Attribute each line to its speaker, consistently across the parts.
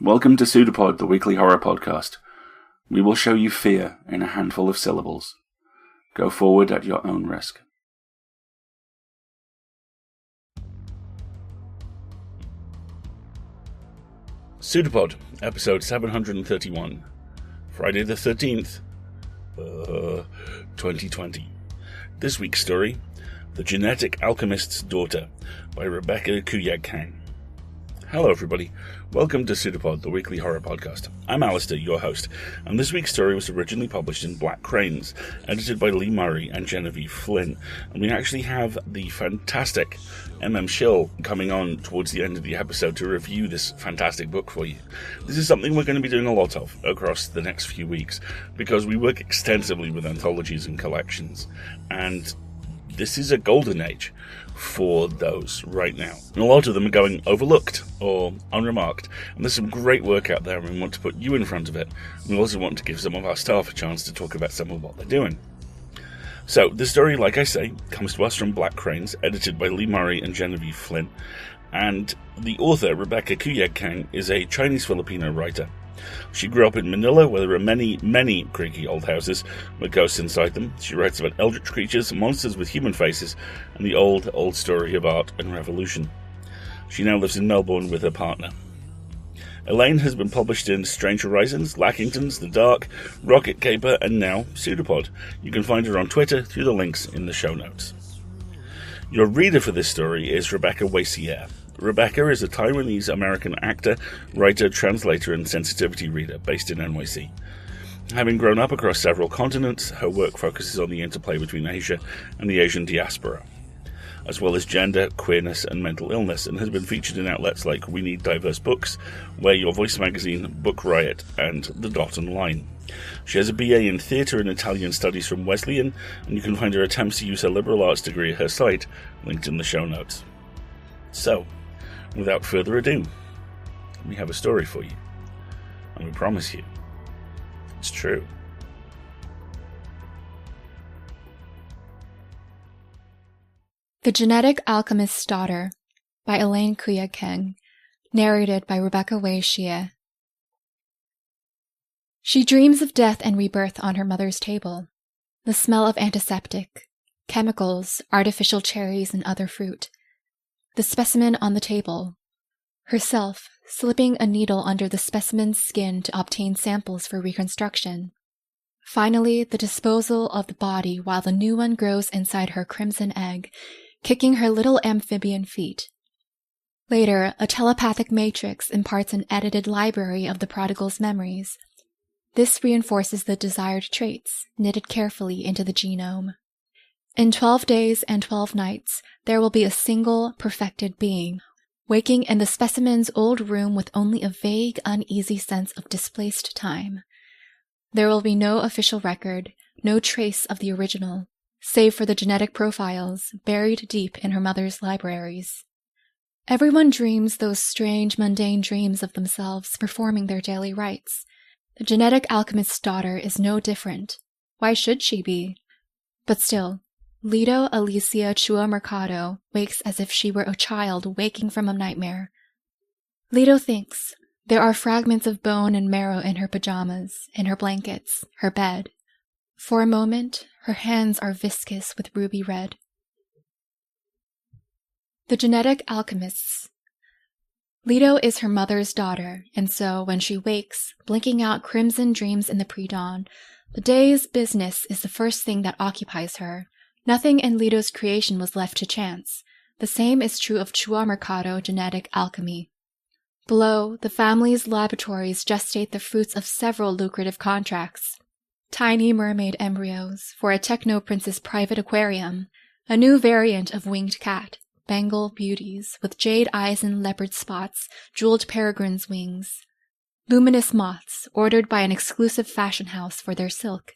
Speaker 1: Welcome to PseudoPod, the weekly horror podcast. We will show you fear in a handful of syllables. Go forward at your own risk. PseudoPod, episode 731, Friday the 13th, 2020. This week's story, The Genetic Alchemist's Daughter, by Rebecca Kuyeging. Hello everybody, welcome to PseudoPod, the weekly horror podcast. I'm Alistair, your host, and this week's story was originally published in Black Cranes, edited by Lee Murray and Genevieve Flynn, and we actually have the fantastic Schill coming on towards the end of the episode to review this fantastic book for you. This is something we're going to be doing a lot of across the next few weeks, because we work extensively with anthologies and collections, and this is a golden age for those right now. And a lot of them are going overlooked or unremarked. And there's some great work out there and we want to put you in front of it. And we also want to give some of our staff a chance to talk about some of what they're doing. So, the story, like I say, comes to us from Black Cranes, edited by Lee Murray and Genevieve Flynn. And the author, Rebecca Kuyeging, is a Chinese-Filipino writer. She grew up in Manila, where there are many, many creaky old houses with ghosts inside them. She writes about eldritch creatures, monsters with human faces, and the old, old story of art and revolution. She now lives in Melbourne with her partner. Elaine has been published in Strange Horizons, Lackingtons, The Dark, Rocket Caper, and now PseudoPod. You can find her on Twitter through the links in the show notes. Your reader for this story is Rebecca Wacier. Rebecca is a Taiwanese-American actor, writer, translator, and sensitivity reader based in NYC. Having grown up across several continents, her work focuses on the interplay between Asia and the Asian diaspora, as well as gender, queerness, and mental illness, and has been featured in outlets like We Need Diverse Books, Wear Your Voice magazine, Book Riot, and The Dot and Line. She has a BA in Theatre and Italian Studies from Wesleyan, and you can find her attempts to use her liberal arts degree at her site, linked in the show notes. So, without further ado, we have a story for you, and we promise you, it's true.
Speaker 2: The Genetic Alchemist's Daughter by Elaine Kuyeging, narrated by Rebecca Wacier. She dreams of death and rebirth on her mother's table, the smell of antiseptic, chemicals, artificial cherries, and other fruit. The specimen on the table, herself slipping a needle under the specimen's skin to obtain samples for reconstruction. Finally, the disposal of the body while the new one grows inside her crimson egg, kicking her little amphibian feet. Later, a telepathic matrix imparts an edited library of the prodigal's memories. This reinforces the desired traits, knitted carefully into the genome. In 12 days and 12 nights, there will be a single, perfected being, waking in the specimen's old room with only a vague, uneasy sense of displaced time. There will be no official record, no trace of the original, save for the genetic profiles buried deep in her mother's libraries. Everyone dreams those strange, mundane dreams of themselves performing their daily rites. The genetic alchemist's daughter is no different. Why should she be? But still, Lido Alicia Chua Mercado wakes as if she were a child waking from a nightmare. Lido thinks there are fragments of bone and marrow in her pajamas, in her blankets, her bed. For a moment, her hands are viscous with ruby red. The Genetic Alchemists. Lido is her mother's daughter, and so when she wakes, blinking out crimson dreams in the pre-dawn, the day's business is the first thing that occupies her. Nothing in Lido's creation was left to chance. The same is true of Chua Mercado genetic alchemy. Below, the family's laboratories gestate the fruits of several lucrative contracts. Tiny mermaid embryos for a techno-prince's private aquarium, a new variant of winged cat, Bengal beauties with jade eyes and leopard spots, jeweled peregrine's wings. Luminous moths ordered by an exclusive fashion house for their silk.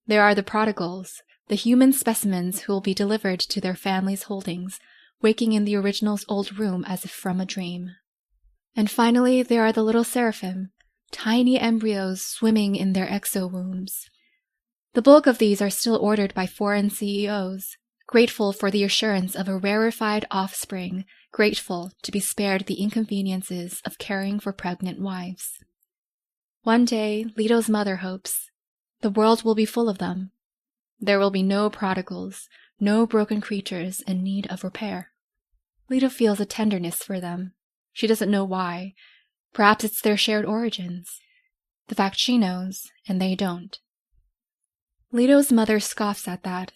Speaker 2: There are the prodigals, the human specimens who will be delivered to their family's holdings, waking in the original's old room as if from a dream. And finally, there are the little seraphim, tiny embryos swimming in their exo-wombs. The bulk of these are still ordered by foreign CEOs, grateful for the assurance of a rarefied offspring grateful to be spared the inconveniences of caring for pregnant wives. One day, Leto's mother hopes, the world will be full of them. There will be no prodigals, no broken creatures in need of repair. Leto feels a tenderness for them. She doesn't know why. Perhaps it's their shared origins. The fact she knows, and they don't. Leto's mother scoffs at that.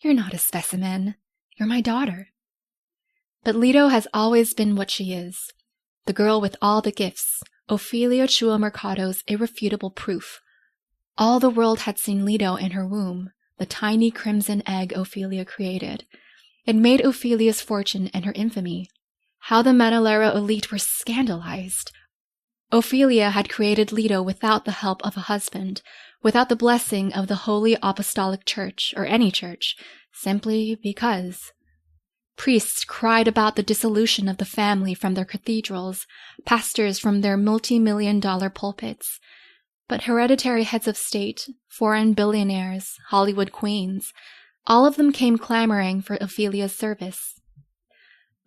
Speaker 2: You're not a specimen. You're my daughter. But Leto has always been what she is. The girl with all the gifts, Ophelia Chua Mercado's irrefutable proof. All the world had seen Leto in her womb, the tiny crimson egg Ophelia created. It made Ophelia's fortune and her infamy. How the Manolero elite were scandalized. Ophelia had created Leto without the help of a husband, without the blessing of the Holy Apostolic Church, or any church, simply because. Priests cried about the dissolution of the family from their cathedrals, pastors from their multi-million-dollar pulpits. But hereditary heads of state, foreign billionaires, Hollywood queens, all of them came clamoring for Ophelia's service.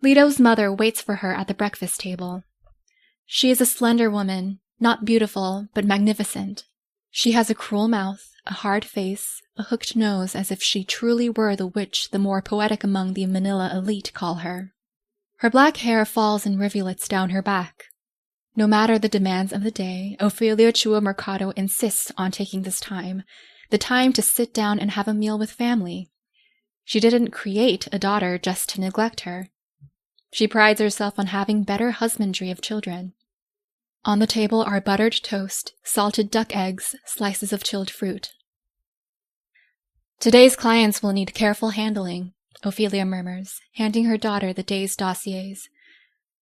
Speaker 2: Leto's mother waits for her at the breakfast table. She is a slender woman, not beautiful, but magnificent. She has a cruel mouth, a hard face, a hooked nose as if she truly were the witch the more poetic among the Manila elite call her. Her black hair falls in rivulets down her back. No matter the demands of the day, Ophelia Chua Mercado insists on taking this time, the time to sit down and have a meal with family. She didn't create a daughter just to neglect her. She prides herself on having better husbandry of children. On the table are buttered toast, salted duck eggs, slices of chilled fruit. Today's clients will need careful handling, Ophelia murmurs, handing her daughter the day's dossiers.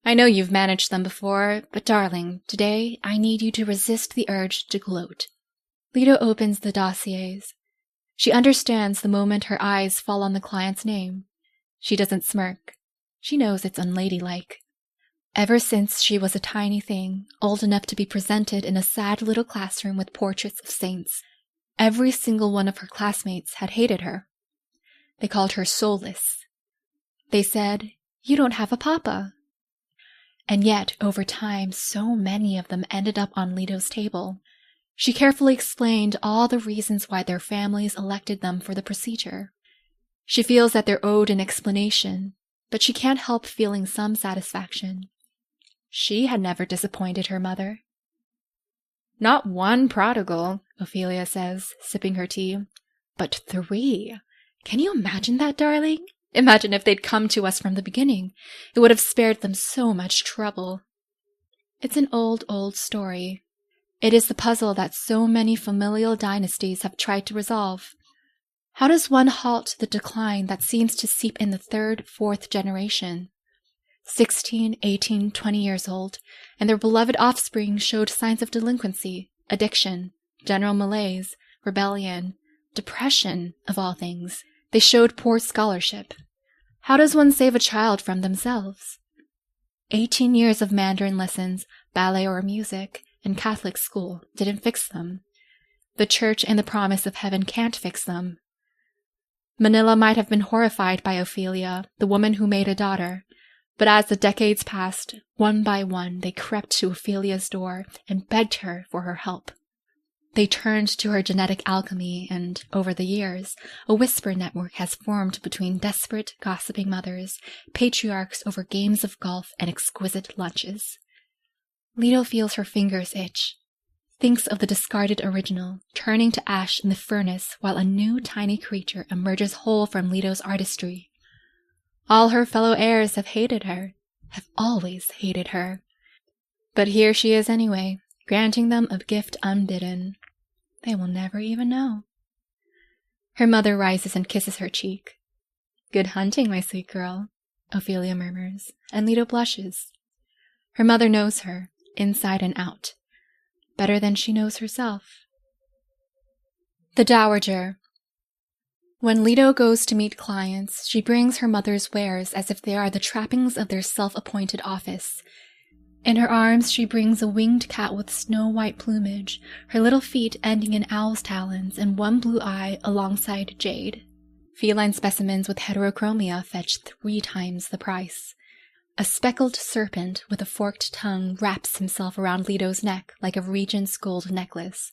Speaker 2: I know you've managed them before, but darling, today I need you to resist the urge to gloat. Leto opens the dossiers. She understands the moment her eyes fall on the client's name. She doesn't smirk. She knows it's unladylike. Ever since she was a tiny thing, old enough to be presented in a sad little classroom with portraits of saints, every single one of her classmates had hated her. They called her soulless. They said, "You don't have a papa." And yet, over time, so many of them ended up on Leto's table. She carefully explained all the reasons why their families elected them for the procedure. She feels that they're owed an explanation, but she can't help feeling some satisfaction. She had never disappointed her mother. Not one prodigal, Ophelia says, sipping her tea, but 3. Can you imagine that, darling? Imagine if they'd come to us from the beginning. It would have spared them so much trouble. It's an old, old story. It is the puzzle that so many familial dynasties have tried to resolve. How does one halt the decline that seems to seep in the 3rd, 4th generation? 16, 18, 20 years old, and their beloved offspring showed signs of delinquency, addiction, general malaise, rebellion, depression, of all things. They showed poor scholarship. How does one save a child from themselves? 18 years of Mandarin lessons, ballet or music, and Catholic school didn't fix them. The church and the promise of heaven can't fix them. Manila might have been horrified by Ophelia, the woman who made a daughter, but as the decades passed, one by one they crept to Ophelia's door and begged her for her help. They turned to her genetic alchemy, and, over the years, a whisper network has formed between desperate, gossiping mothers, patriarchs over games of golf and exquisite lunches. Leto feels her fingers itch, thinks of the discarded original, turning to ash in the furnace while a new tiny creature emerges whole from Leto's artistry. All her fellow heirs have hated her, have always hated her. But here she is anyway, granting them a gift unbidden. They will never even know. Her mother rises and kisses her cheek. Good hunting, my sweet girl, Ophelia murmurs, and Leto blushes. Her mother knows her, inside and out, better than she knows herself. The Dowager. When Leto goes to meet clients, she brings her mother's wares as if they are the trappings of their self-appointed office. In her arms she brings a winged cat with snow-white plumage, her little feet ending in owl's talons and one blue eye alongside jade. Feline specimens with heterochromia fetch 3 times the price. A speckled serpent with a forked tongue wraps himself around Leto's neck like a regent's gold necklace.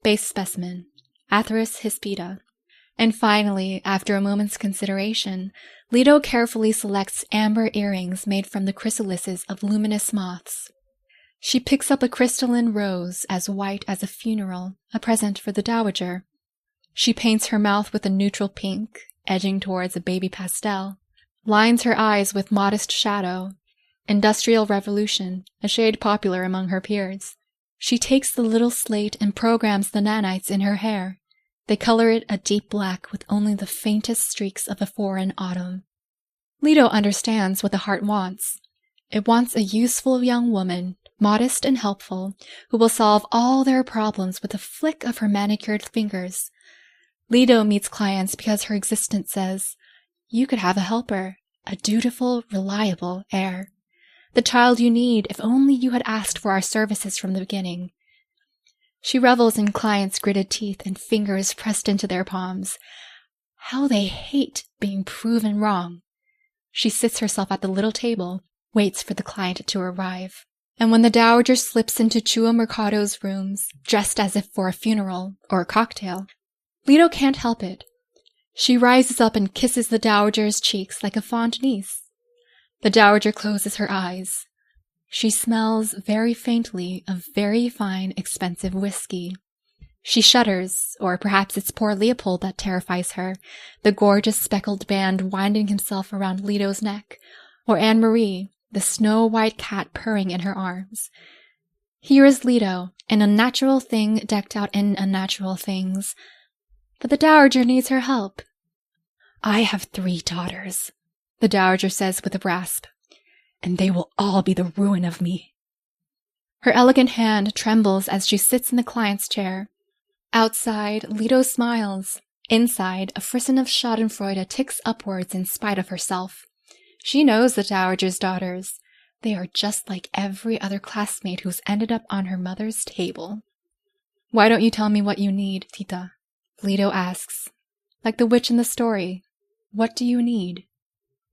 Speaker 2: Base specimen, Atheris hispida. And finally, after a moment's consideration, Leto carefully selects amber earrings made from the chrysalises of luminous moths. She picks up a crystalline rose as white as a funeral, a present for the Dowager. She paints her mouth with a neutral pink, edging towards a baby pastel, lines her eyes with modest shadow, Industrial Revolution, a shade popular among her peers. She takes the little slate and programs the nanites in her hair. They color it a deep black with only the faintest streaks of a foreign autumn. Leto understands what the heart wants. It wants a useful young woman, modest and helpful, who will solve all their problems with a flick of her manicured fingers. Leto meets clients because her existence says, you could have a helper, a dutiful, reliable heir. The child you need if only you had asked for our services from the beginning. She revels in clients' gritted teeth and fingers pressed into their palms. How they hate being proven wrong. She sits herself at the little table, waits for the client to arrive. And when the Dowager slips into Chua Mercado's rooms, dressed as if for a funeral or a cocktail, Leto can't help it. She rises up and kisses the Dowager's cheeks like a fond niece. The Dowager closes her eyes. She smells very faintly of very fine, expensive whiskey. She shudders, or perhaps it's poor Leopold that terrifies her, the gorgeous speckled band winding himself around Leto's neck, or Anne-Marie, the snow-white cat purring in her arms. Here is Leto, an unnatural thing decked out in unnatural things. But the Dowager needs her help. I have 3 daughters, the Dowager says with a rasp, and they will all be the ruin of me. Her elegant hand trembles as she sits in the client's chair. Outside, Leto smiles. Inside, a frisson of schadenfreude ticks upwards in spite of herself. She knows the Dowager's daughters. They are just like every other classmate who's ended up on her mother's table. Why don't you tell me what you need, Tita? Leto asks. Like the witch in the story. What do you need?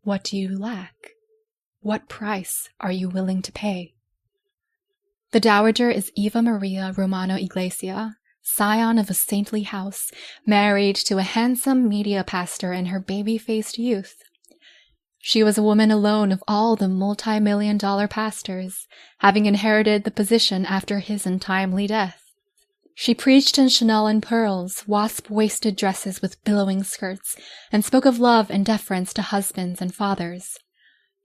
Speaker 2: What do you lack? What price are you willing to pay? The Dowager is Eva Maria Romano Iglesia, scion of a saintly house, married to a handsome media pastor in her baby-faced youth. She was a woman alone of all the multi-million-dollar pastors, having inherited the position after his untimely death. She preached in Chanel and pearls, wasp-waisted dresses with billowing skirts, and spoke of love and deference to husbands and fathers.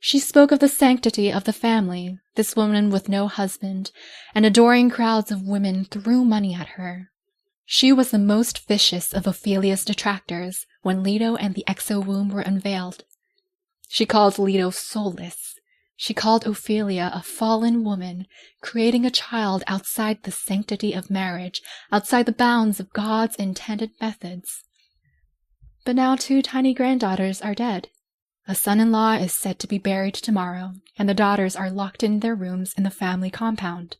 Speaker 2: She spoke of the sanctity of the family, this woman with no husband, and adoring crowds of women threw money at her. She was the most vicious of Ophelia's detractors when Leto and the exo-womb were unveiled. She called Leto soulless. She called Ophelia a fallen woman, creating a child outside the sanctity of marriage, outside the bounds of God's intended methods. But now 2 tiny granddaughters are dead. A son-in-law is said to be buried tomorrow, and the daughters are locked in their rooms in the family compound.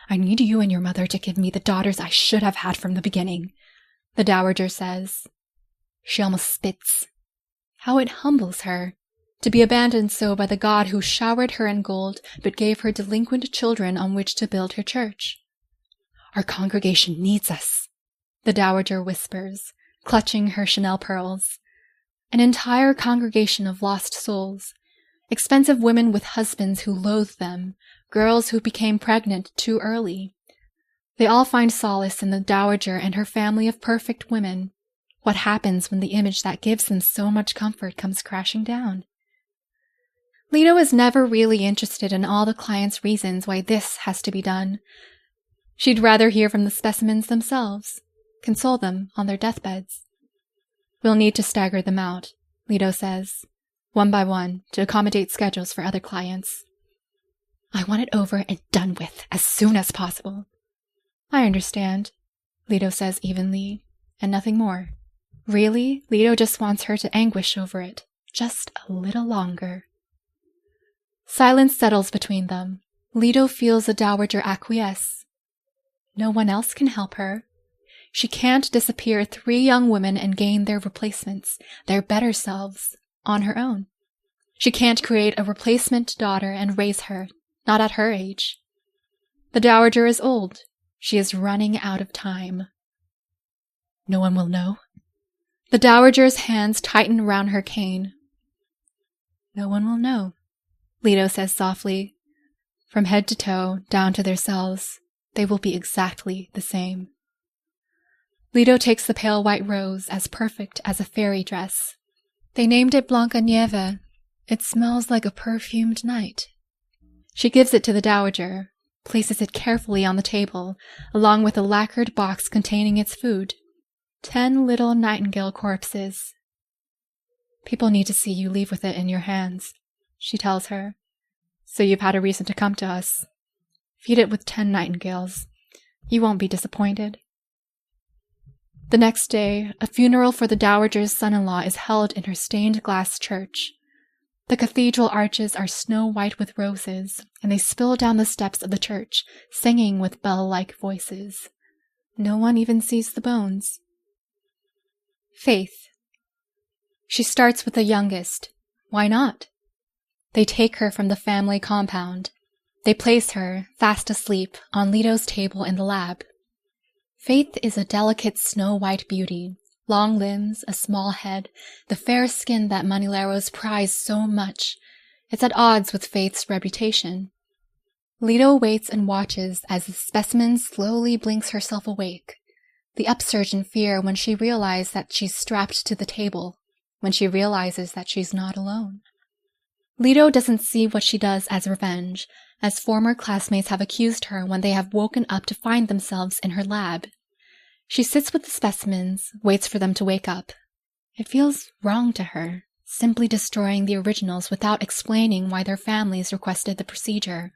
Speaker 2: I need you and your mother to give me the daughters I should have had from the beginning, the Dowager says. She almost spits. How it humbles her. To be abandoned so by the God who showered her in gold, but gave her delinquent children on which to build her church. Our congregation needs us, the Dowager whispers, clutching her Chanel pearls. An entire congregation of lost souls, expensive women with husbands who loathed them, girls who became pregnant too early. They all find solace in the Dowager and her family of perfect women. What happens when the image that gives them so much comfort comes crashing down? Leto is never really interested in all the client's reasons why this has to be done. She'd rather hear from the specimens themselves, console them on their deathbeds. We'll need to stagger them out, Leto says, one by one, to accommodate schedules for other clients. I want it over and done with as soon as possible. I understand, Leto says evenly, and nothing more. Really, Leto just wants her to anguish over it, just a little longer. Silence settles between them. Leto feels the Dowager acquiesce. No one else can help her. She can't disappear 3 young women and gain their replacements, their better selves, on her own. She can't create a replacement daughter and raise her, not at her age. The Dowager is old. She is running out of time. No one will know. The Dowager's hands tighten round her cane. No one will know, Leto says softly. From head to toe, down to their cells, they will be exactly the same. Leto takes the pale white rose as perfect as a fairy dress. They named it Blanca Nieve. It smells like a perfumed night. She gives it to the Dowager, places it carefully on the table, along with a lacquered box containing its food. 10 little nightingale corpses. People need to see you leave with it in your hands, she tells her. So you've had a reason to come to us. Feed it with 10 nightingales. You won't be disappointed. The next day, a funeral for the Dowager's son-in-law is held in her stained-glass church. The cathedral arches are snow-white with roses, and they spill down the steps of the church, singing with bell-like voices. No one even sees the bones. Faith. She starts with the youngest. Why not? They take her from the family compound. They place her, fast asleep, on Leto's table in the lab. Faith is a delicate snow-white beauty, long limbs, a small head, the fair skin that Manileros prize so much. It's at odds with Faith's reputation. Leto waits and watches as the specimen slowly blinks herself awake. The upsurge in fear when she realizes that she's strapped to the table, when she realizes that she's not alone. Leto doesn't see what she does as revenge, as former classmates have accused her when they have woken up to find themselves in her lab. She sits with the specimens, waits for them to wake up. It feels wrong to her, simply destroying the originals without explaining why their families requested the procedure.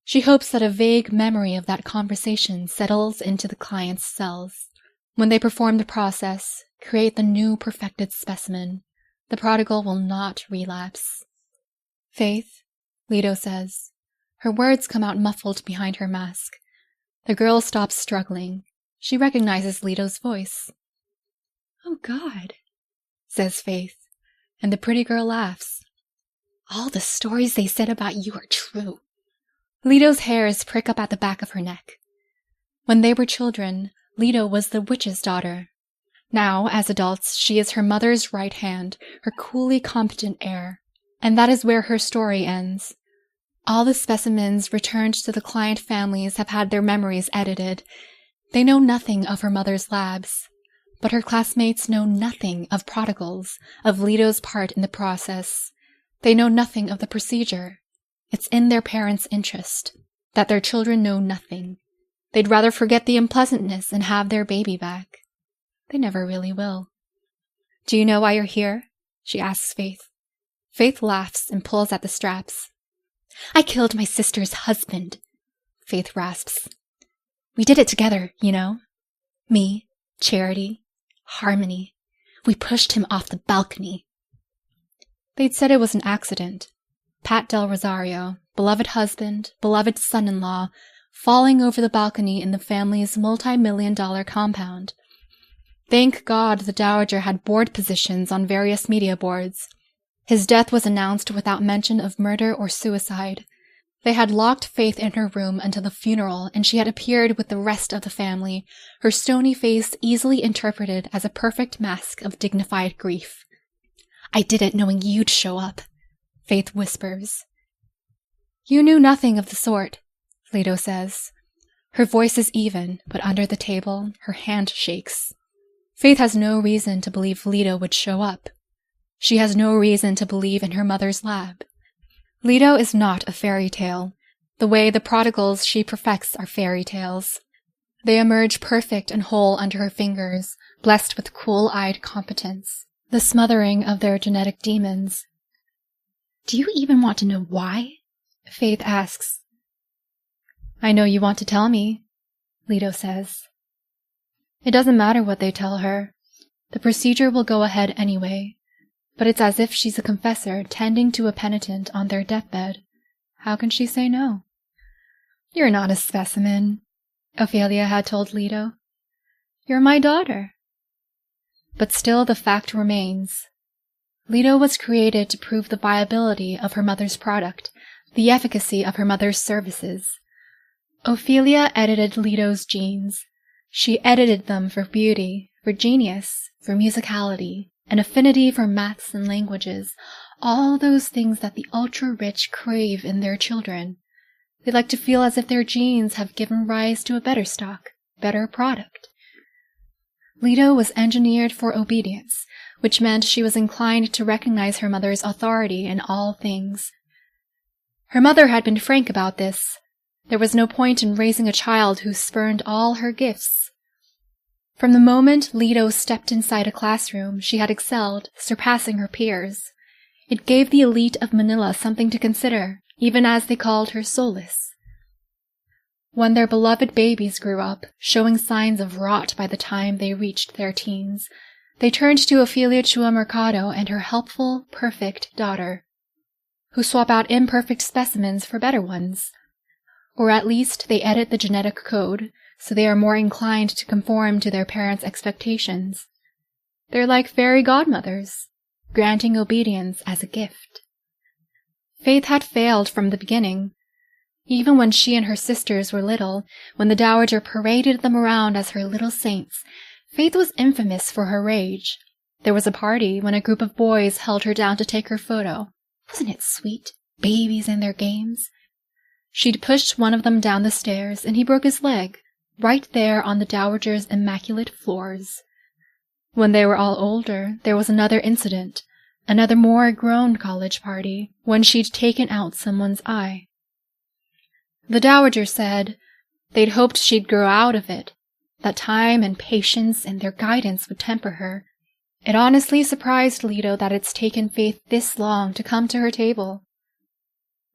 Speaker 2: She hopes that a vague memory of that conversation settles into the client's cells. When they perform the process, create the new perfected specimen, the prodigal will not relapse. Faith, Leto says. Her words come out muffled behind her mask. The girl stops struggling. She recognizes Leto's voice. Oh, God, says Faith, and the pretty girl laughs. All the stories they said about you are true. Leto's hairs prick up at the back of her neck. When they were children, Leto was the witch's daughter. Now, as adults, she is her mother's right hand, her coolly competent heir. And that is where her story ends. All the specimens returned to the client families have had their memories edited. They know nothing of her mother's labs. But her classmates know nothing of prodigals, of Leto's part in the process. They know nothing of the procedure. It's in their parents' interest that their children know nothing. They'd rather forget the unpleasantness and have their baby back. They never really will. Do you know why you're here? She asks Faith. Faith laughs and pulls at the straps. I killed my sister's husband, Faith rasps. We did it together, you know. Me, Charity, Harmony. We pushed him off the balcony. They'd said it was an accident. Pat Del Rosario, beloved husband, beloved son-in-law, falling over the balcony in the family's multi-million-dollar compound. Thank God the Dowager had board positions on various media boards. His death was announced without mention of murder or suicide. They had locked Faith in her room until the funeral, and she had appeared with the rest of the family, her stony face easily interpreted as a perfect mask of dignified grief. I did it knowing you'd show up, Faith whispers. You knew nothing of the sort, Leto says. Her voice is even, but under the table, her hand shakes. Faith has no reason to believe Leto would show up. She has no reason to believe in her mother's lab. Leto is not a fairy tale, the way the prodigals she perfects are fairy tales. They emerge perfect and whole under her fingers, blessed with cool-eyed competence, the smothering of their genetic demons. Do you even want to know why? Faith asks. I know you want to tell me, Leto says. It doesn't matter what they tell her. The procedure will go ahead anyway. But it's as if she's a confessor tending to a penitent on their deathbed. How can she say no? You're not a specimen, Ophelia had told Leto. You're my daughter. But still the fact remains. Leto was created to prove the viability of her mother's product, the efficacy of her mother's services. Ophelia edited Leto's genes. She edited them for beauty, for genius, for musicality, an affinity for maths and languages, all those things that the ultra-rich crave in their children. They like to feel as if their genes have given rise to a better stock, better product. Leto was engineered for obedience, which meant she was inclined to recognize her mother's authority in all things. Her mother had been frank about this. There was no point in raising a child who spurned all her gifts. From the moment Leto stepped inside a classroom, she had excelled, surpassing her peers. It gave the elite of Manila something to consider, even as they called her soulless. When their beloved babies grew up, showing signs of rot by the time they reached their teens, they turned to Ophelia Chua Mercado and her helpful, perfect daughter, who swap out imperfect specimens for better ones. Or at least they edit the genetic code, so they are more inclined to conform to their parents' expectations. They're like fairy godmothers, granting obedience as a gift. Faith had failed from the beginning. Even when she and her sisters were little, when the Dowager paraded them around as her little saints, Faith was infamous for her rage. There was a party when a group of boys held her down to take her photo. Wasn't it sweet? Babies and their games. She'd pushed one of them down the stairs, and he broke his leg, right there on the Dowager's immaculate floors. When they were all older, there was another incident, another more grown college party, when she'd taken out someone's eye. The Dowager said they'd hoped she'd grow out of it, that time and patience and their guidance would temper her. It honestly surprised Leto that it's taken Faith this long to come to her table.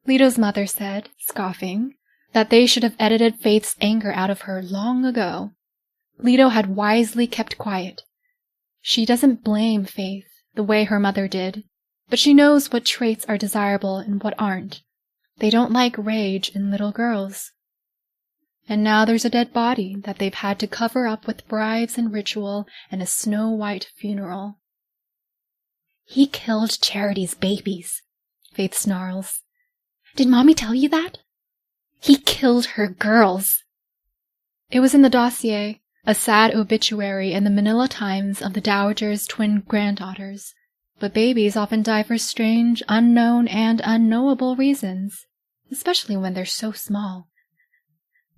Speaker 2: Leto's mother said, scoffing, that they should have edited Faith's anger out of her long ago. Leto had wisely kept quiet. She doesn't blame Faith the way her mother did, but she knows what traits are desirable and what aren't. They don't like rage in little girls. And now there's a dead body that they've had to cover up with bribes and ritual and a snow-white funeral. He killed Charity's babies, Faith snarls. Did Mommy tell you that? He killed her girls. It was in the dossier, a sad obituary in the Manila Times of the Dowager's twin granddaughters. But babies often die for strange, unknown, and unknowable reasons, especially when they're so small.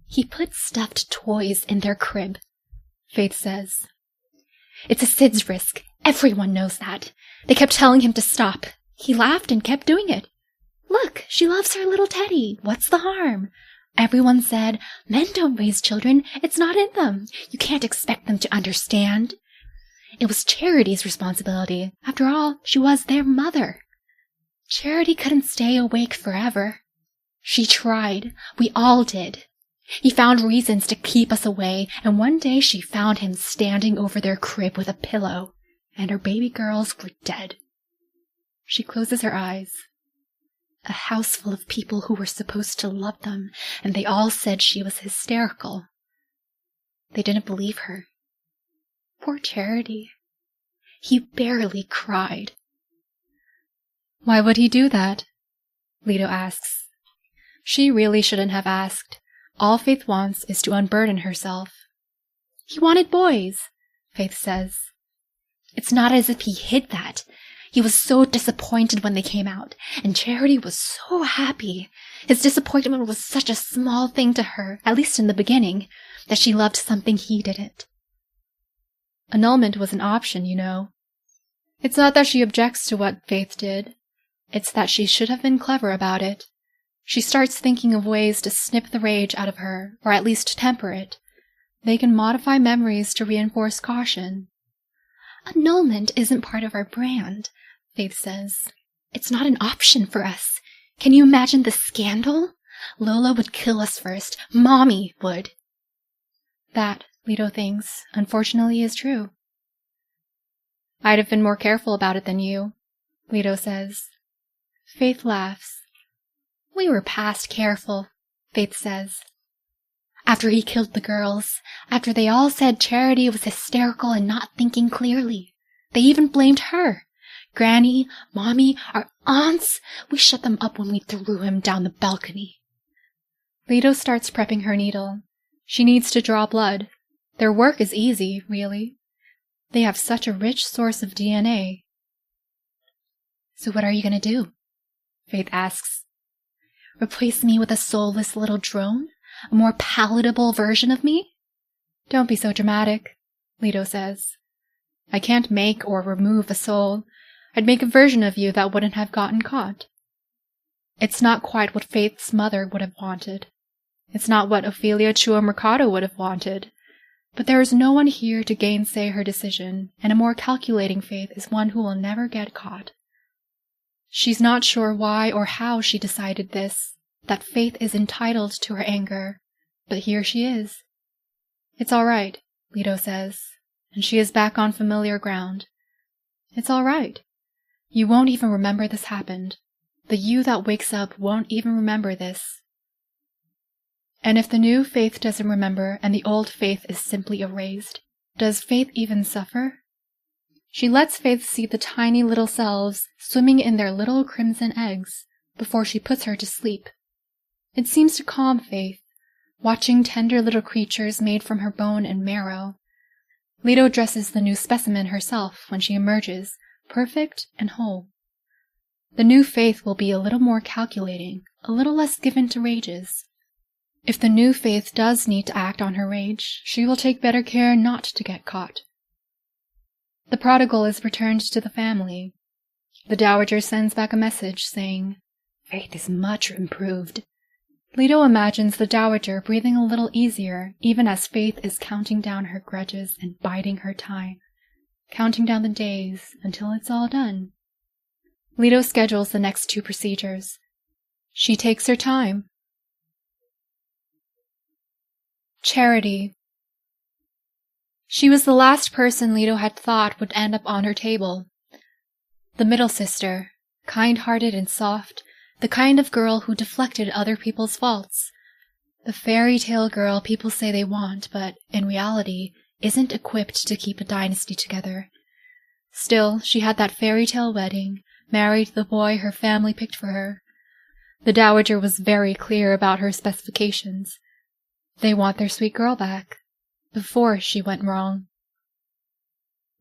Speaker 2: He put stuffed toys in their crib, Faith says. It's a SIDS risk. Everyone knows that. They kept telling him to stop. He laughed and kept doing it. Look, she loves her little Teddy. What's the harm? Everyone said, men don't raise children. It's not in them. You can't expect them to understand. It was Charity's responsibility. After all, she was their mother. Charity couldn't stay awake forever. She tried. We all did. He found reasons to keep us away, and one day she found him standing over their crib with a pillow, and her baby girls were dead. She closes her eyes. A house full of people who were supposed to love them, and they all said she was hysterical. They didn't believe her. Poor Charity. He barely cried. Why would he do that? Leto asks. She really shouldn't have asked. All Faith wants is to unburden herself. He wanted boys, Faith says. It's not as if he hid that. He was so disappointed when they came out, and Charity was so happy. His disappointment was such a small thing to her, at least in the beginning, that she loved something he didn't. Annulment was an option, you know. It's not that she objects to what Faith did. It's that she should have been clever about it. She starts thinking of ways to snip the rage out of her, or at least temper it. They can modify memories to reinforce caution. Annulment isn't part of our brand, Faith says. It's not an option for us. Can you imagine the scandal? Lola would kill us first. Mommy would. That, Leto thinks, unfortunately is true. I'd have been more careful about it than you, Leto says. Faith laughs. We were past careful, Faith says. After he killed the girls, after they all said Charity was hysterical and not thinking clearly, they even blamed her. Granny, Mommy, our aunts, we shut them up when we threw him down the balcony. Leto starts prepping her needle. She needs to draw blood. Their work is easy, really. They have such a rich source of DNA. So what are you going to do? Faith asks. Replace me with a soulless little drone? A more palatable version of me? Don't be so dramatic, Leto says. I can't make or remove a soul. I'd make a version of you that wouldn't have gotten caught. It's not quite what Faith's mother would have wanted. It's not what Ophelia Chua Mercado would have wanted. But there is no one here to gainsay her decision, and a more calculating Faith is one who will never get caught. She's not sure why or how she decided this, that Faith is entitled to her anger, but here she is. It's all right, Leto says, and she is back on familiar ground. It's all right. You won't even remember this happened. The you that wakes up won't even remember this. And if the new Faith doesn't remember and the old Faith is simply erased, does Faith even suffer? She lets Faith see the tiny little selves swimming in their little crimson eggs before she puts her to sleep. It seems to calm Faith, watching tender little creatures made from her bone and marrow. Leto dresses the new specimen herself when she emerges, perfect and whole. The new Faith will be a little more calculating, a little less given to rages. If the new Faith does need to act on her rage, she will take better care not to get caught. The prodigal is returned to the family. The Dowager sends back a message saying, Faith is much improved. Leto imagines the Dowager breathing a little easier even as Faith is counting down her grudges and biding her time, counting down the days until it's all done. Leto schedules the next 2 procedures. She takes her time. Charity. She was the last person Leto had thought would end up on her table. The middle sister, kind-hearted and soft, the kind of girl who deflected other people's faults. The fairy tale girl people say they want, but, in reality, isn't equipped to keep a dynasty together. Still, she had that fairy tale wedding, married the boy her family picked for her. The Dowager was very clear about her specifications. They want their sweet girl back, before she went wrong.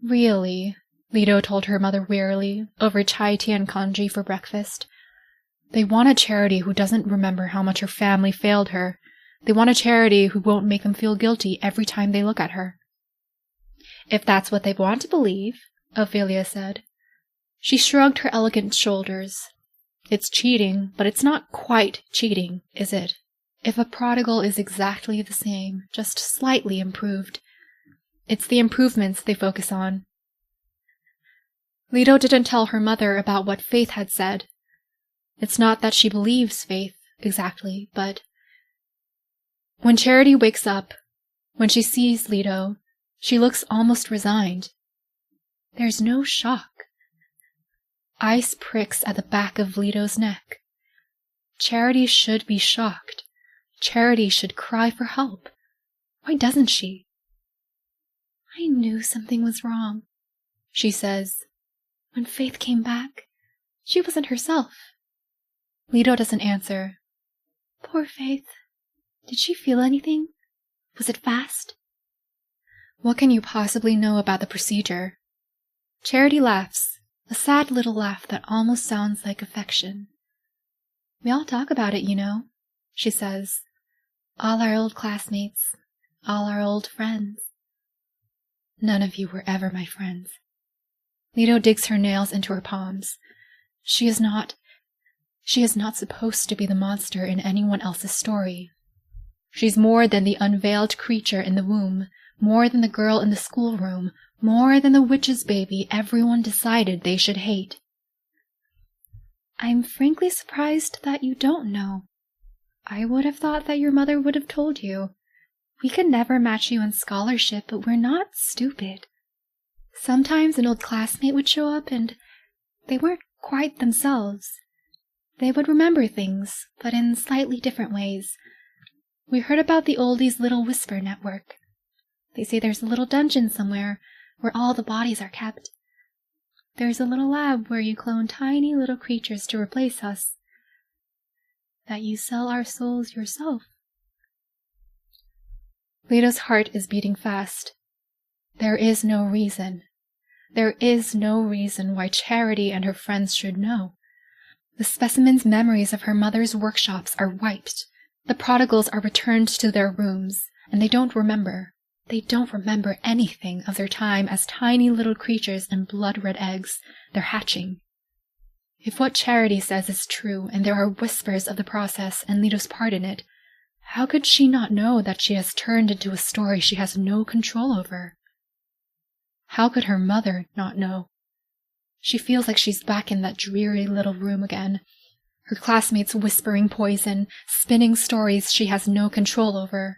Speaker 2: Really, Leto told her mother wearily, over chai tea and congee for breakfast. They want a Charity who doesn't remember how much her family failed her. They want a Charity who won't make them feel guilty every time they look at her. If that's what they want to believe, Ophelia said. She shrugged her elegant shoulders. It's cheating, but it's not quite cheating, is it? If a prodigal is exactly the same, just slightly improved. It's the improvements they focus on. Leto didn't tell her mother about what Faith had said. It's not that she believes Faith, exactly, but when Charity wakes up, when she sees Leto, she looks almost resigned. There's no shock. Ice pricks at the back of Leto's neck. Charity should be shocked. Charity should cry for help. Why doesn't she? I knew something was wrong, she says. When Faith came back, she wasn't herself. Leto doesn't answer. Poor Faith. Did she feel anything? Was it fast? What can you possibly know about the procedure? Charity laughs, a sad little laugh that almost sounds like affection. We all talk about it, you know, she says. All our old classmates, all our old friends. None of you were ever my friends. Leto digs her nails into her palms. She is not supposed to be the monster in anyone else's story. She's more than the unveiled creature in the womb, more than the girl in the schoolroom, more than the witch's baby everyone decided they should hate. I'm frankly surprised that you don't know. I would have thought that your mother would have told you. We could never match you in scholarship, but we're not stupid. Sometimes an old classmate would show up and they weren't quite themselves. They would remember things, but in slightly different ways. We heard about the oldies' little whisper network. They say there's a little dungeon somewhere where all the bodies are kept. There's a little lab where you clone tiny little creatures to replace us. That you sell our souls yourself. Leto's heart is beating fast. There is no reason. There is no reason why Charity and her friends should know. The specimen's memories of her mother's workshops are wiped. The prodigals are returned to their rooms, and they don't remember. They don't remember anything of their time as tiny little creatures in blood-red eggs. They're hatching. If what Charity says is true, and there are whispers of the process and Leto's part in it, how could she not know that she has turned into a story she has no control over? How could her mother not know? She feels like she's back in that dreary little room again. Her classmates whispering poison, spinning stories she has no control over.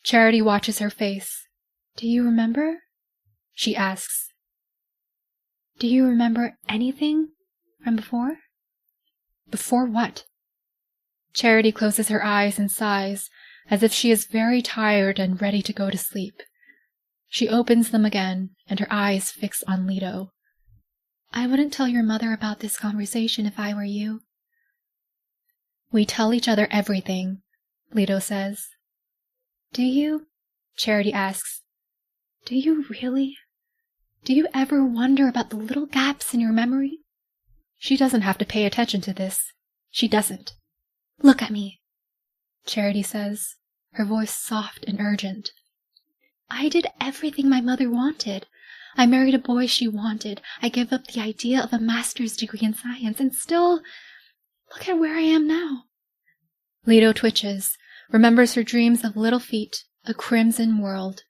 Speaker 2: Charity watches her face. Do you remember? She asks. Do you remember anything from before? Before what? Charity closes her eyes and sighs, as if she is very tired and ready to go to sleep. She opens them again, and her eyes fix on Leto. I wouldn't tell your mother about this conversation if I were you. We tell each other everything, Leto says. Do you? Charity asks. Do you really? Do you ever wonder about the little gaps in your memory? She doesn't have to pay attention to this. She doesn't. Look at me, Charity says, her voice soft and urgent. I did everything my mother wanted. I married a boy she wanted. I gave up the idea of a master's degree in science, and still, look at where I am now. Leto twitches, remembers her dreams of little feet, a crimson world.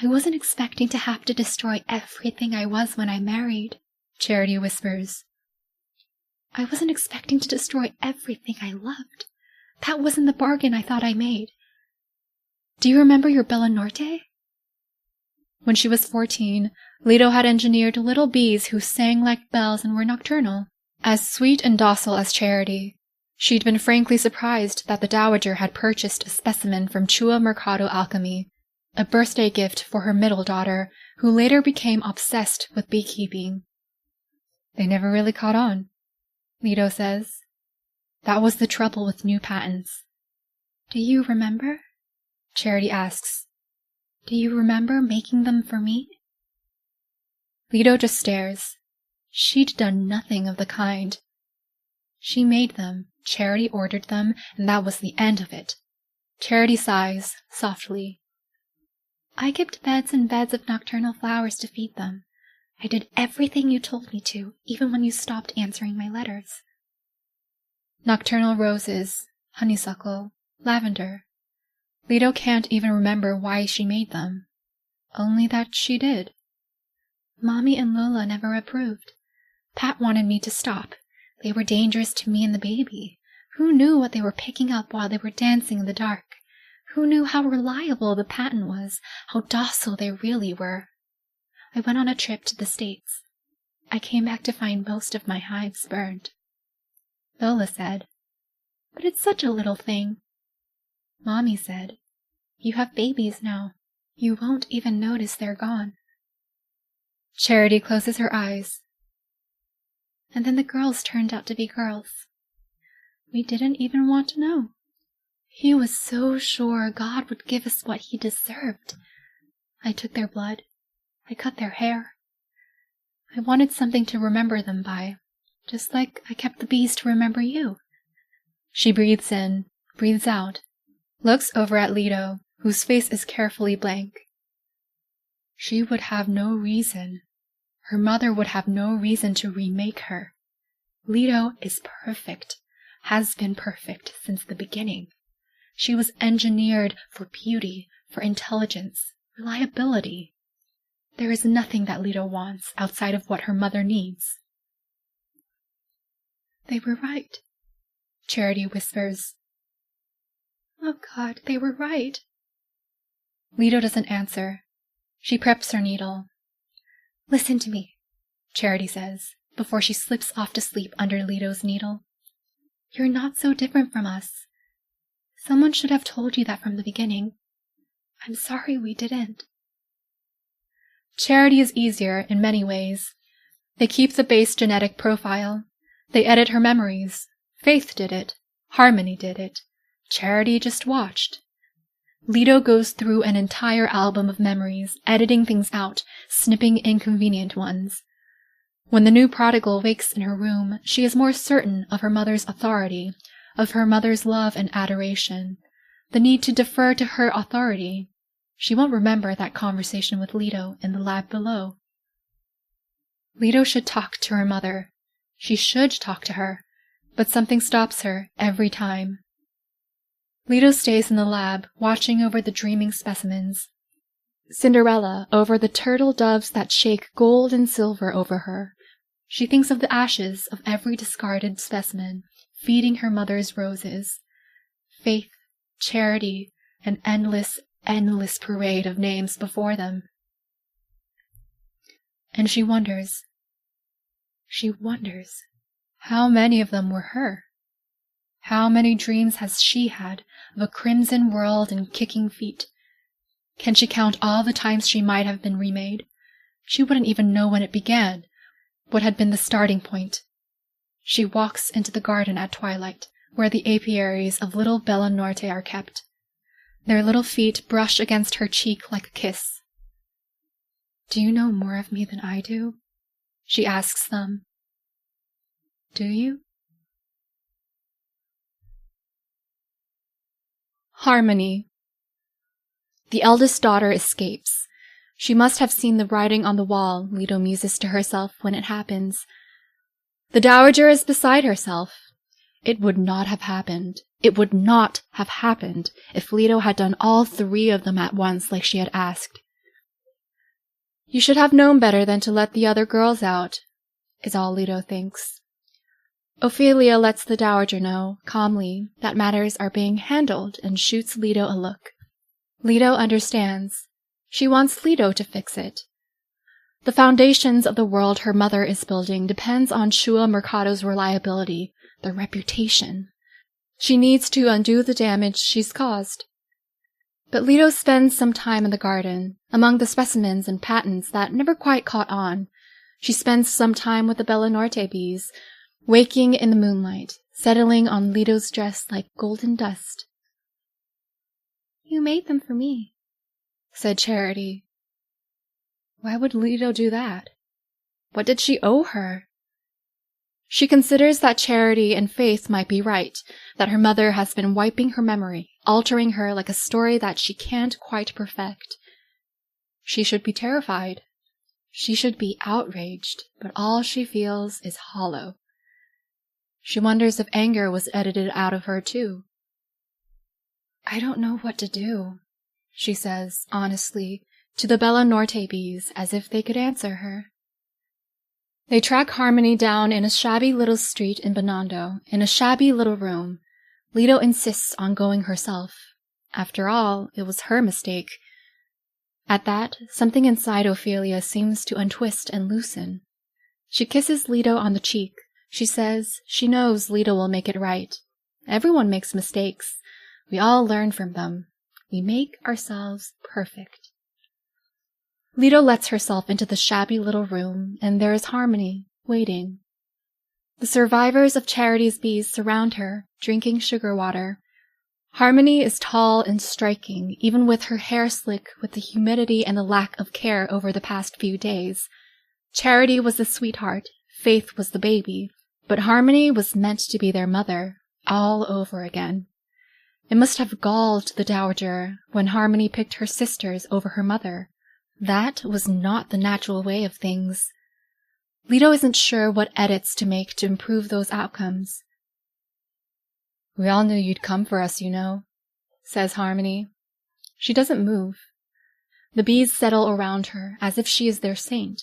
Speaker 2: I wasn't expecting to have to destroy everything I was when I married, Charity whispers. I wasn't expecting to destroy everything I loved. That wasn't the bargain I thought I made. Do you remember your Bella Norte? When she was 14, Leto had engineered little bees who sang like bells and were nocturnal. As sweet and docile as Charity, she'd been frankly surprised that the Dowager had purchased a specimen from Chua Mercado Alchemy, a birthday gift for her middle daughter, who later became obsessed with beekeeping. They never really caught on, Leto says. That was the trouble with new patents. Do you remember? Charity asks. Do you remember making them for me? Leto just stares. She'd done nothing of the kind. She made them, Charity ordered them, and that was the end of it. Charity sighs, softly. I kept beds and beds of nocturnal flowers to feed them. I did everything you told me to, even when you stopped answering my letters. Nocturnal roses, honeysuckle, lavender. Leto can't even remember why she made them. Only that she did. Mommy and Lola never approved. Pat wanted me to stop. They were dangerous to me and the baby. Who knew what they were picking up while they were dancing in the dark? Who knew how reliable the patent was, how docile they really were? I went on a trip to the States. I came back to find most of my hives burned. Lola said, But it's such a little thing. Mommy said, You have babies now. You won't even notice they're gone. Charity closes her eyes. And then the girls turned out to be girls. We didn't even want to know. He was so sure God would give us what he deserved. I took their blood. I cut their hair. I wanted something to remember them by, just like I kept the bees to remember you. She breathes in, breathes out, looks over at Leto, whose face is carefully blank. She would have no reason. Her mother would have no reason to remake her. Leto is perfect, has been perfect since the beginning. She was engineered for beauty, for intelligence, reliability. There is nothing that Leto wants outside of what her mother needs. They were right, Charity whispers. Oh God, they were right. Leto doesn't answer. She preps her needle. Listen to me, Charity says, before she slips off to sleep under Leto's needle. You're not so different from us. Someone should have told you that from the beginning. I'm sorry we didn't. Charity is easier in many ways, They keep the base genetic profile. They edit her memories. Faith did it. Harmony did it. Charity just watched. Leto goes through an entire album of memories, editing things out, snipping inconvenient ones. When the new prodigal wakes in her room, she is more certain of her mother's authority, of her mother's love and adoration, the need to defer to her authority. She won't remember that conversation with Leto in the lab below. Leto should talk to her mother. She should talk to her, but something stops her every time. Leto stays in the lab, watching over the dreaming specimens. Cinderella over the turtle doves that shake gold and silver over her. She thinks of the ashes of every discarded specimen, feeding her mother's roses. Faith, charity, an endless, endless parade of names before them. And she wonders, how many of them were her? How many dreams has she had of a crimson world and kicking feet? Can she count all the times she might have been remade? She wouldn't even know when it began, what had been the starting point. She walks into the garden at twilight, where the apiaries of little Bella Norte are kept. Their little feet brush against her cheek like a kiss. "Do you know more of me than I do?" she asks them. "Do you?" Harmony. The eldest daughter escapes. She must have seen the writing on the wall, Leto muses to herself when it happens. The Dowager is beside herself. It would not have happened. It would not have happened if Leto had done all 3 of them at once like she had asked. "You should have known better than to let the other girls out," is all Leto thinks. Ophelia lets the Dowager know, calmly, that matters are being handled and shoots Leto a look. Leto understands. She wants Leto to fix it. The foundations of the world her mother is building depends on Shua Mercado's reliability, their reputation. She needs to undo the damage she's caused. But Leto spends some time in the garden, among the specimens and patents that never quite caught on. She spends some time with the Bella Norte bees, waking in the moonlight, settling on Leto's dress like golden dust. "You made them for me," said Charity. Why would Leto do that? What did she owe her? She considers that Charity and Faith might be right, that her mother has been wiping her memory, altering her like a story that she can't quite perfect. She should be terrified. She should be outraged, but all she feels is hollow. She wonders if anger was edited out of her, too. "I don't know what to do," she says, honestly, to the Bella Norte bees, as if they could answer her. They track Harmony down in a shabby little street in Binondo, in a shabby little room. Leto insists on going herself. After all, it was her mistake. At that, something inside Ophelia seems to untwist and loosen. She kisses Leto on the cheek. She says she knows Leto will make it right. Everyone makes mistakes. We all learn from them. We make ourselves perfect. Leto lets herself into the shabby little room, and there is Harmony, waiting. The survivors of Charity's bees surround her, drinking sugar water. Harmony is tall and striking, even with her hair slick with the humidity and the lack of care over the past few days. Charity was the sweetheart, Faith was the baby, but Harmony was meant to be their mother, all over again. It must have galled the Dowager when Harmony picked her sisters over her mother. That was not the natural way of things. Leto isn't sure what edits to make to improve those outcomes. "We all knew you'd come for us, you know," says Harmony. She doesn't move. The bees settle around her, as if she is their saint.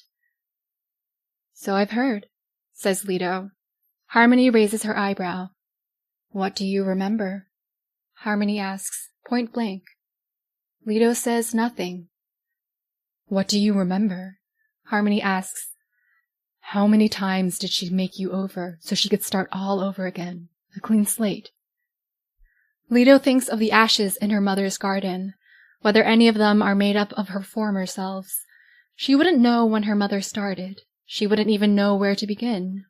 Speaker 2: "So I've heard," says Leto. Harmony raises her eyebrow. "What do you remember?" Harmony asks, point blank. Leto says nothing. "What do you remember?" Harmony asks. "How many times did she make you over so she could start all over again, a clean slate?" Leto thinks of the ashes in her mother's garden, whether any of them are made up of her former selves. She wouldn't know when her mother started. she wouldn't even know where to begin.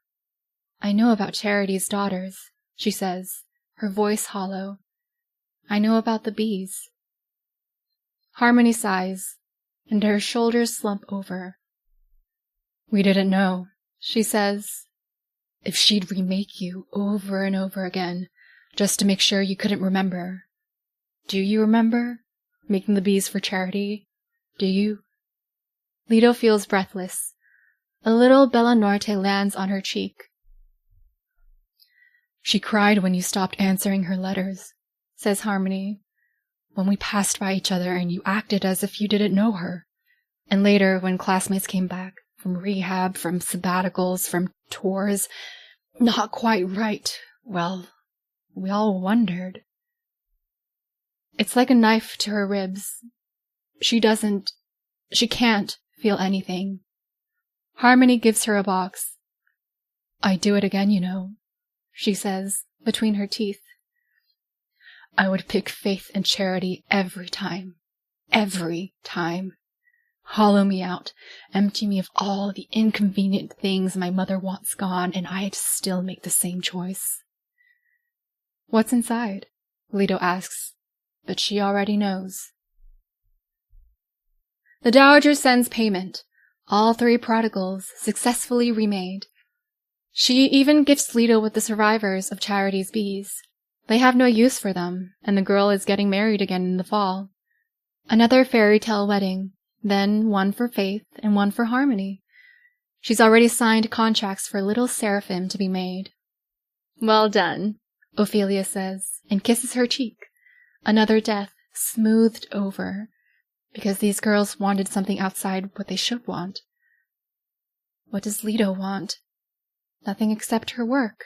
Speaker 2: I know about Charity's daughters, she says, her voice hollow. I know about the bees. Harmony sighs, and her shoulders slump over. We didn't know, she says. If she'd remake you over and over again, just to make sure you couldn't remember. Do you remember? Making the bees for Charity? Do you? Leto feels breathless. A little Bella Norte lands on her cheek. She cried when you stopped answering her letters, says Harmony. When we passed by each other and you acted as if you didn't know her. And later, when classmates came back, from rehab, from sabbaticals, from tours, not quite right, well, we all wondered. It's like a knife to her ribs. She can't feel anything. Harmony gives her a box. I'd do it again, you know, she says, between her teeth. I would pick faith and charity every time. Every time. Hollow me out, empty me of all the inconvenient things my mother wants gone, and I'd still make the same choice. What's inside? Leto asks, but she already knows. The Dowager sends payment. All 3 prodigals successfully remade. She even gifts Leto with the survivors of Charity's bees. They have no use for them, and the girl is getting married again in the fall. Another fairy tale wedding, then one for Faith and one for Harmony. She's already signed contracts for little Seraphim to be made. Well done, Ophelia says, and kisses her cheek. Another death smoothed over, because these girls wanted something outside what they should want. What does Leto want? Nothing except her work.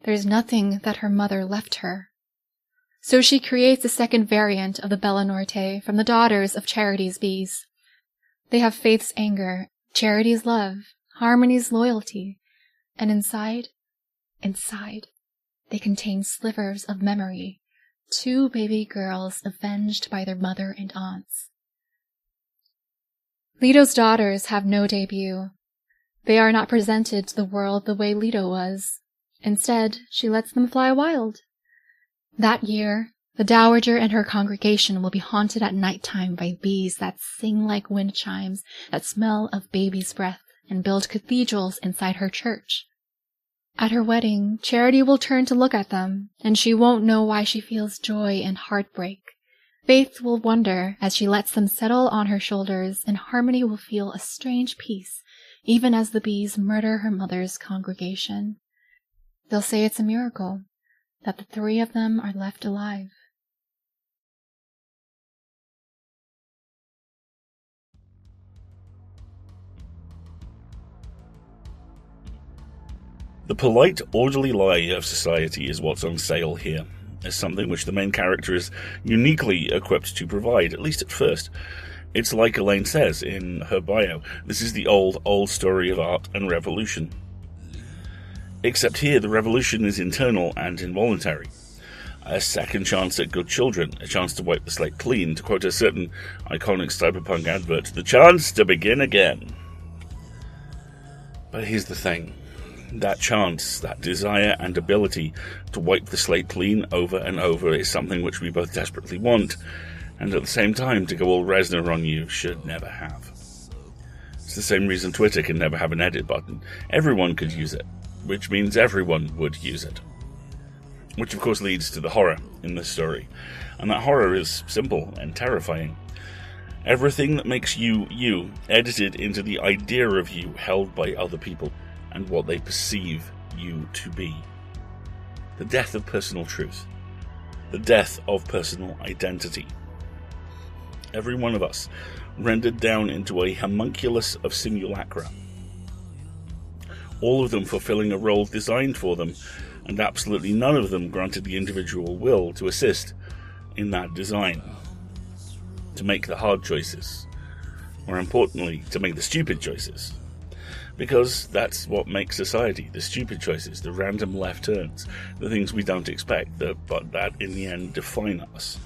Speaker 2: There's nothing that her mother left her. So she creates a second variant of the Bella Norte from the daughters of Charity's bees. They have Faith's anger, Charity's love, Harmony's loyalty, and inside, they contain slivers of memory, 2 baby girls avenged by their mother and aunts. Leto's daughters have no debut. They are not presented to the world the way Leto was. Instead, she lets them fly wild. That year, the Dowager and her congregation will be haunted at night time by bees that sing like wind chimes, that smell of baby's breath, and build cathedrals inside her church. At her wedding, Charity will turn to look at them, and she won't know why she feels joy and heartbreak. Faith will wonder as she lets them settle on her shoulders, and Harmony will feel a strange peace, even as the bees murder her mother's congregation. They'll say it's a miracle, that the 3 of them are left alive.
Speaker 1: The polite, orderly lie of society is what's on sale here, as something which the main character is uniquely equipped to provide, at least at first. It's like Elaine says in her bio, this is the old story of art and revolution. Except here, the revolution is internal and involuntary. A second chance at good children, a chance to wipe the slate clean, to quote a certain iconic cyberpunk advert, the chance to begin again. But here's the thing. That chance, that desire and ability to wipe the slate clean over and over is something which we both desperately want, and at the same time to go all Reznor on you should never have. It's the same reason Twitter can never have an edit button. Everyone could use it, which means everyone would use it. Which of course leads to the horror in this story, and that horror is simple and terrifying. Everything that makes you, edited into the idea of you held by other people, and what they perceive you to be. The death of personal truth. The death of personal identity. Every one of us rendered down into a homunculus of simulacra. All of them fulfilling a role designed for them, and absolutely none of them granted the individual will to assist in that design. To make the hard choices. More importantly, to make the stupid choices. Because that's what makes society, the stupid choices, the random left turns, the things we don't expect, but that in the end define us.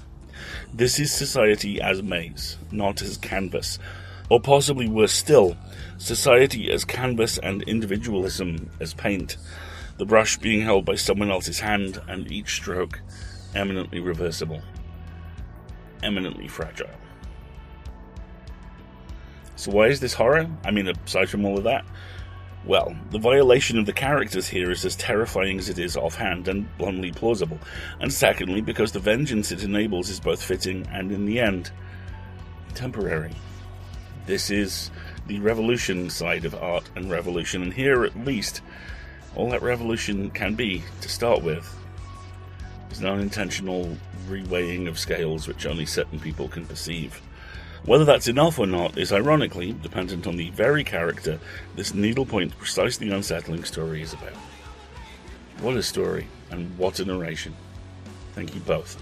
Speaker 1: This is society as maze, not as canvas, Or possibly worse still, society as canvas and individualism as paint, the brush being held by someone else's hand and each stroke eminently reversible, eminently fragile. So why is this horror? I mean, aside from all of that, well, the violation of the characters here is as terrifying as it is offhand and bluntly plausible, and secondly, because the vengeance it enables is both fitting and, in the end, temporary. This is the revolution side of art and revolution, and here, at least, all that revolution can be, to start with, is an unintentional reweighing of scales which only certain people can perceive. Whether that's enough or not is ironically dependent on the very character this needlepoint, precisely unsettling story is about. What a story, and what a narration. Thank you both.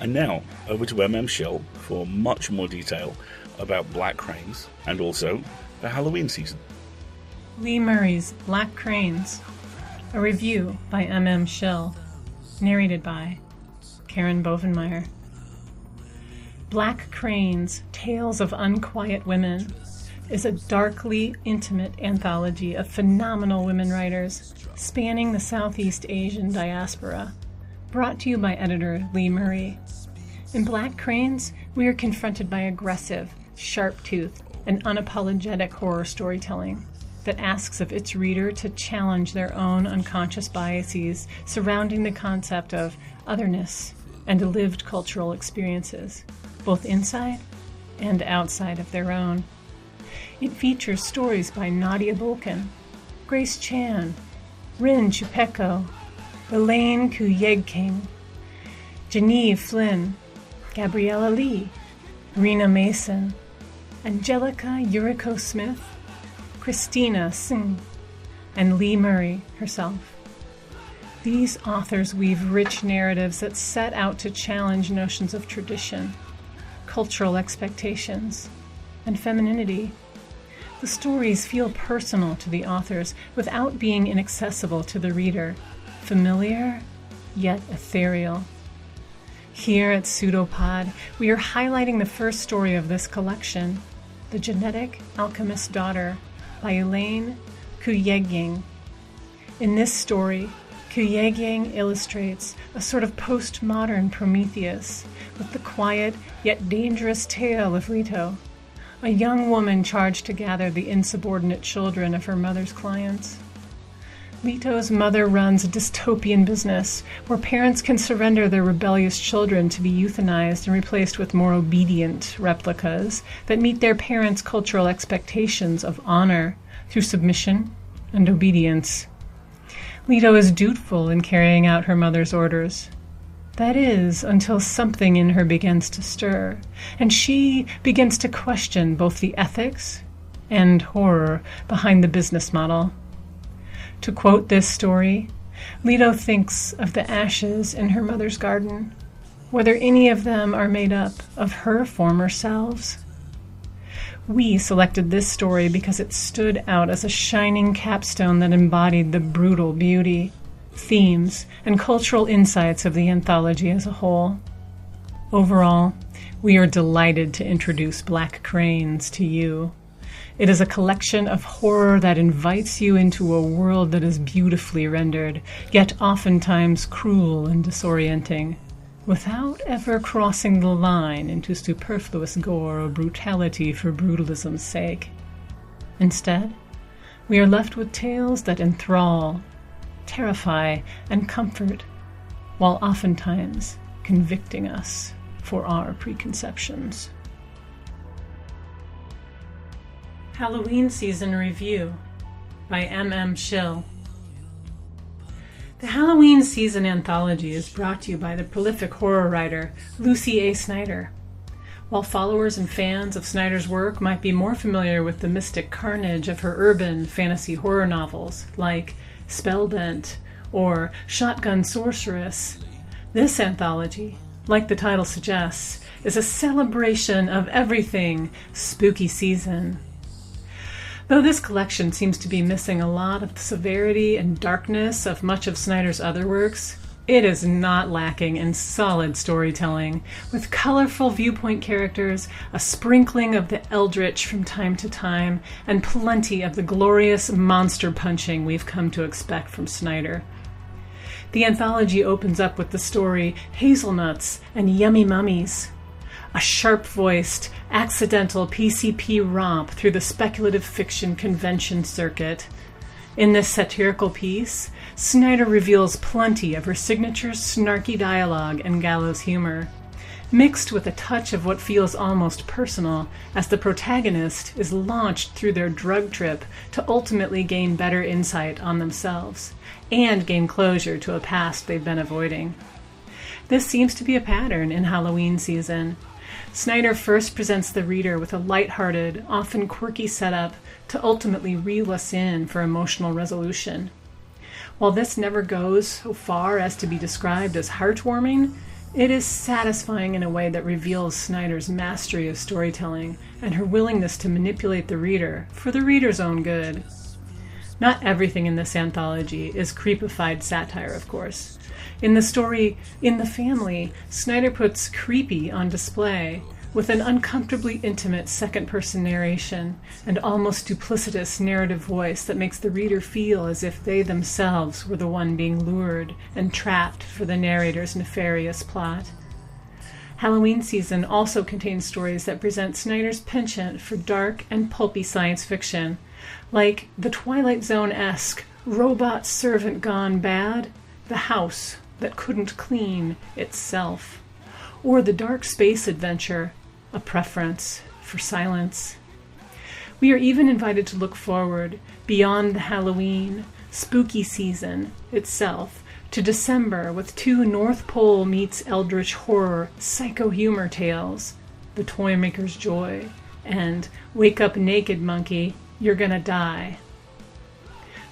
Speaker 1: And now, over to MM Shill for much more detail about Black Cranes, and also the Halloween season.
Speaker 3: Lee Murray's Black Cranes, a review by MM Shill, narrated by Karen Bovenmeier. Black Cranes, Tales of Unquiet Women, is a darkly intimate anthology of phenomenal women writers spanning the Southeast Asian diaspora, brought to you by editor Lee Murray. In Black Cranes, we are confronted by aggressive, sharp-toothed, and unapologetic horror storytelling that asks of its reader to challenge their own unconscious biases surrounding the concept of otherness and lived cultural experiences, both inside and outside of their own. It features stories by Nadia Bolkin, Grace Chan, Rin Chupeco, Elaine Kuyeging, Genevieve Flynn, Gabriella Lee, Rena Mason, Angelica Yuriko Smith, Christina Singh, and Lee Murray herself. These authors weave rich narratives that set out to challenge notions of tradition, cultural expectations, and femininity. The stories feel personal to the authors without being inaccessible to the reader, familiar yet ethereal. Here at PseudoPod, we are highlighting the first story of this collection, The Genetic Alchemist's Daughter, by Elaine Kuyeging. In this story, Kuyeging illustrates a sort of postmodern Prometheus with the quiet yet dangerous tale of Leto, a young woman charged to gather the insubordinate children of her mother's clients. Leto's mother runs a dystopian business where parents can surrender their rebellious children to be euthanized and replaced with more obedient replicas that meet their parents' cultural expectations of honor through submission and obedience. Leto is dutiful in carrying out her mother's orders. That is, until something in her begins to stir, and she begins to question both the ethics and horror behind the business model. To quote this story, Leto thinks of the ashes in her mother's garden, whether any of them are made up of her former selves. We selected this story because it stood out as a shining capstone that embodied the brutal beauty, themes, and cultural insights of the anthology as a whole. Overall, we are delighted to introduce Black Cranes to you. It is a collection of horror that invites you into a world that is beautifully rendered, yet oftentimes cruel and disorienting, without ever crossing the line into superfluous gore or brutality for brutalism's sake. Instead, we are left with tales that enthrall, terrify, and comfort, while oftentimes convicting us for our preconceptions. Halloween Season Review by MM Shill. The Halloween Season Anthology is brought to you by the prolific horror writer Lucy A. Snyder. While followers and fans of Snyder's work might be more familiar with the mystic carnage of her urban fantasy horror novels like Spellbent or Shotgun Sorceress, this anthology, like the title suggests, is a celebration of everything spooky season. Though this collection seems to be missing a lot of the severity and darkness of much of Snyder's other works, It is not lacking in solid storytelling, with colorful viewpoint characters, a sprinkling of the eldritch from time to time, and plenty of the glorious monster punching we've come to expect from Snyder. The anthology opens up with the story Hazelnuts and Yummy Mummies, a sharp-voiced, accidental PCP romp through the speculative fiction convention circuit. In this satirical piece, Snyder reveals plenty of her signature snarky dialogue and gallows humor, mixed with a touch of what feels almost personal as the protagonist is launched through their drug trip to ultimately gain better insight on themselves and gain closure to a past they've been avoiding. This seems to be a pattern in Halloween season. Snyder first presents the reader with a lighthearted, often quirky setup to ultimately reel us in for emotional resolution. While this never goes so far as to be described as heartwarming, it is satisfying in a way that reveals Snyder's mastery of storytelling and her willingness to manipulate the reader for the reader's own good. Not everything in this anthology is creepified satire, of course. In the story In the Family, Snyder puts creepy on display with an uncomfortably intimate second-person narration and almost duplicitous narrative voice that makes the reader feel as if they themselves were the one being lured and trapped for the narrator's nefarious plot. Halloween season also contains stories that present Snyder's penchant for dark and pulpy science fiction, like the Twilight Zone-esque Robot Servant Gone Bad, The House That Couldn't Clean Itself, or the dark space adventure, A Preference for Silence. We are even invited to look forward beyond the Halloween, spooky season itself to December with two North Pole meets Eldritch horror psycho-humor tales, The Toymaker's Joy and Wake Up Naked Monkey, You're Gonna Die.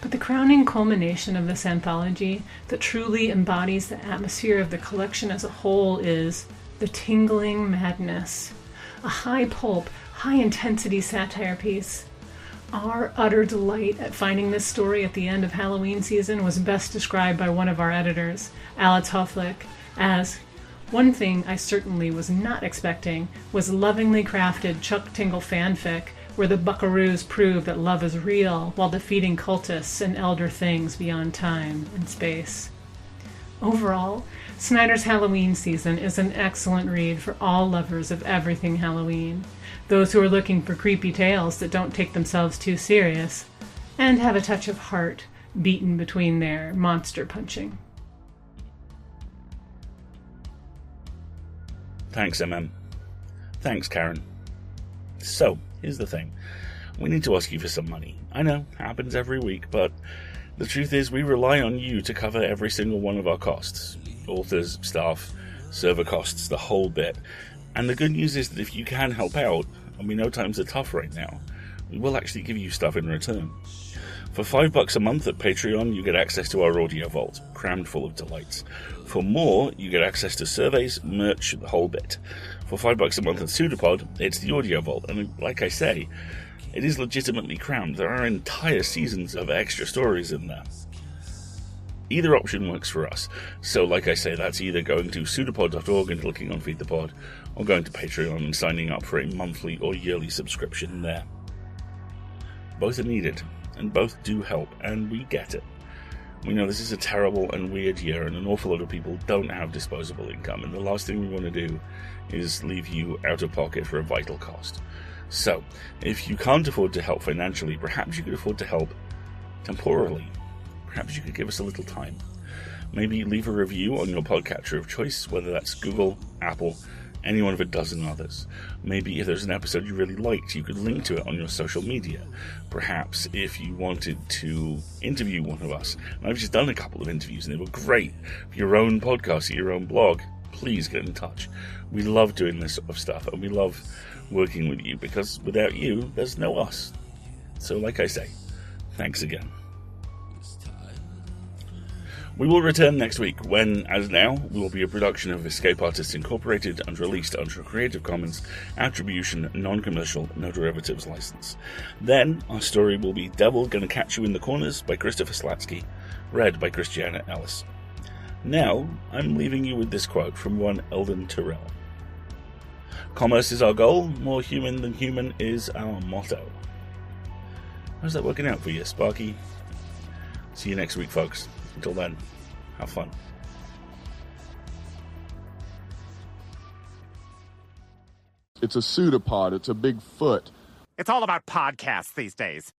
Speaker 3: But the crowning culmination of this anthology that truly embodies the atmosphere of the collection as a whole is The Tingling Madness, a high-pulp, high-intensity satire piece. Our utter delight at finding this story at the end of Halloween season was best described by one of our editors, Alex Hoflick, as one thing I certainly was not expecting was lovingly crafted Chuck Tingle fanfic where the buckaroos prove that love is real while defeating cultists and elder things beyond time and space. Overall, Snyder's Halloween season is an excellent read for all lovers of everything Halloween, those who are looking for creepy tales that don't take themselves too serious, and have a touch of heart beaten between their monster punching.
Speaker 1: Thanks, MM. Thanks, Karen. So, here's the thing. We need to ask you for some money. I know, happens every week, but the truth is we rely on you to cover every single one of our costs. Authors, staff, server costs, the whole bit. And the good news is that if you can help out, and we know times are tough right now, we will actually give you stuff in return. For $5 a month at Patreon, you get access to our audio vault, crammed full of delights. For more, you get access to surveys, merch, the whole bit. For $5 a month at PseudoPod, it's the audio vault, and like I say, it is legitimately crammed. There are entire seasons of extra stories in there. Either option works for us. So like I say, that's either going to pseudopod.org and clicking on Feed the Pod, or going to Patreon and signing up for a monthly or yearly subscription there. Both are needed, and both do help, and we get it. We know this is a terrible and weird year, and an awful lot of people don't have disposable income, and the last thing we want to do is leave you out of pocket for a vital cost. So, if you can't afford to help financially, perhaps you could afford to help temporally. Perhaps you could give us a little time. Maybe leave a review on your podcatcher of choice, whether that's Google, Apple, any one of a dozen others. Maybe if there's an episode you really liked, you could link to it on your social media. Perhaps if you wanted to interview one of us, and I've just done a couple of interviews and they were great, for your own podcast or your own blog, please get in touch. We love doing this sort of stuff, and we love working with you, because without you, there's no us. So like I say, thanks again. We will return next week when, as now, we will be a production of Escape Artists Incorporated and released under a Creative Commons Attribution Non-Commercial No Derivatives license. Then, our story will be Devil's Gonna Catch You in the Corners by Christopher Slatsky, read by Christiana Ellis. Now, I'm leaving you with this quote from one Eldon Tyrrell. Commerce is our goal, more human than human is our motto. How's that working out for you, Sparky? See you next week, folks. Until then, have fun.
Speaker 4: It's a PseudoPod. It's a big foot.
Speaker 5: It's all about podcasts these days.